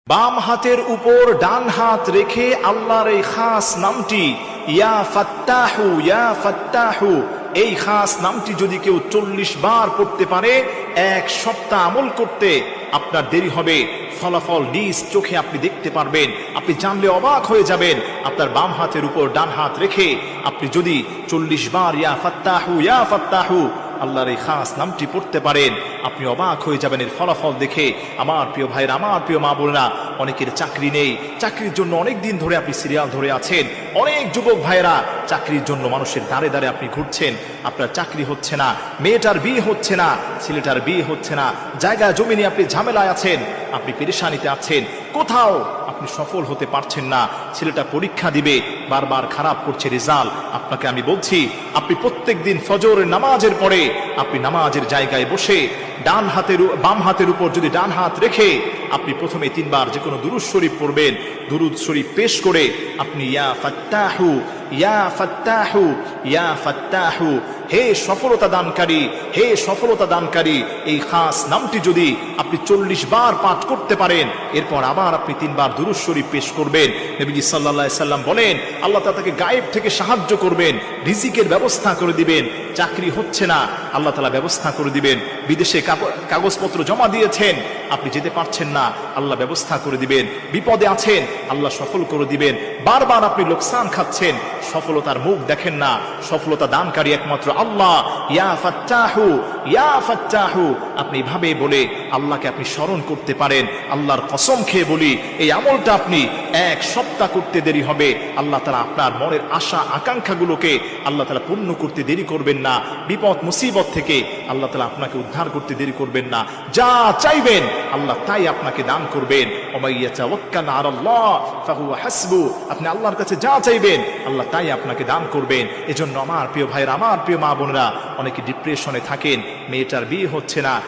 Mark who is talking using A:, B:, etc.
A: বাম হাতের উপর ডান হাত রেখে আল্লাহর এই খাস নামটি ইয়া ফাত্তাহু ইয়া ফাত্তাহু, এই খাস নামটি যদি কেউ 40 বার পড়তে পারে, এক সপ্তাহ আমল করতে আপনার দেরি হবে, ফলাফল নিজ চোখে আপনি দেখতে পারবেন। আপনি জানলে অবাক হয়ে যাবেন। আপনার বাম হাতের উপর ডান হাত রেখে আপনি যদি 40 বার ইয়া ফাত্তাহু আল্লাহর এই খাস নামটি পড়তে পারেন, আপনি অবাক হয়ে যাবেন এর ফলাফল দেখে। আমার প্রিয় ভাইরা, আমার প্রিয় মা বোনেরা, অনেকের চাকরি নেই, চাকরির জন্য অনেক দিন ধরে আপনি সিরিয়াল ধরে আছেন। অনেক যুবক ভাইরা চাকরির জন্য মানুষের দাঁড়ে দাঁড়ে আপনি ঘুরছেন, আপনার চাকরি হচ্ছে না, মেয়েটার বিয়ে হচ্ছে না, ছেলেটার বিয়ে হচ্ছে না, জায়গা জমি নিয়ে আপনি ঝামেলায় আছেন, আপনি পেরেশানিতে আছেন, কোথাও আপনি সফল হতে পারছেন না। ছেলেটা পরীক্ষা দিবে, বারবার খারাপ করছে রেজাল্ট। আপনাকে আমি বলছি, আপনি প্রত্যেক দিন ফজরের নামাজের পরে আপনি নামাজের জায়গায় বসে বাম হাতের উপর যদি ডান হাত রেখে আপনি প্রথমে 3 বার যে কোনো দুরূদ শরীফ পড়বেন, দুরূদ শরীফ পেশ করে আপনি ইয়া ফাত্তাহু ইয়া ফাত্তাহু ইয়া ফাত্তাহু, হে সফলতা দানকারী, হে সফলতা দানকারী, এই খাস নামটি যদি আপনি 40 বার পাঠ করতে পারেন, এরপর আবার আপনি 3 বার দুরূদ শরীফ পেশ করবেন। নবীজি সাল্লাল্লাহু আলাইহি সাল্লাম বলেন, আল্লাহ তাআলা তাকে গায়েব থেকে সাহায্য করবেন, রিজিকের ব্যবস্থা করে দিবেন। চাকরি হচ্ছে না, আল্লাহ তাআলা ব্যবস্থা করে দিবেন। বিদেশে কাগজপত্র জমা দিয়েছেন, আপনি যেতে পারছেন না, আল্লাহ ব্যবস্থা করে দিবেন। বিপদে আছেন, আল্লাহ সফল করে দিবেন। বারবার আপনি লোকসান খাচ্ছেন, সফলতার মুখ দেখেন না, সফলতা দানকারী একমাত্র আল্লাহ। ইয়া ফাত্তাহু ইয়া ফাত্তাহু, আপনি এভাবে বলে আল্লাহকে আপনি স্মরণ করতে পারেন। আল্লাহর কসম খেয়ে বলি, এই আমলটা আপনি 1 সপ্তাহ করতে দেরি হবে। আল্লাহ তাআলা আপনার মনের আশা আকাঙ্ক্ষাগুলোকে আল্লাহ তাআলা পূর্ণ করতে দেরি করবেন না। বিপদ মুসিবত থেকে আল্লাহ তাআলা আপনাকে উদ্ধার করতে দেরি করবেন না। যা চাইবেন আল্লাহ তাই আপনাকে দান করবেন। ওমাইয়া তাওয়াক্কাল আলাল্লাহ ফাহুয়া হাসবু, আপনি আল্লাহর কাছে যা চাইবেন আল্লাহ তাই আপনাকে দান করবেন। এজন্য আমার প্রিয় ভাইরা, আমার প্রিয় মা বোনেরা, অনেকে ডিপ্রেশনে থাকেন, মেয়েটার বিয়ে হচ্ছে না,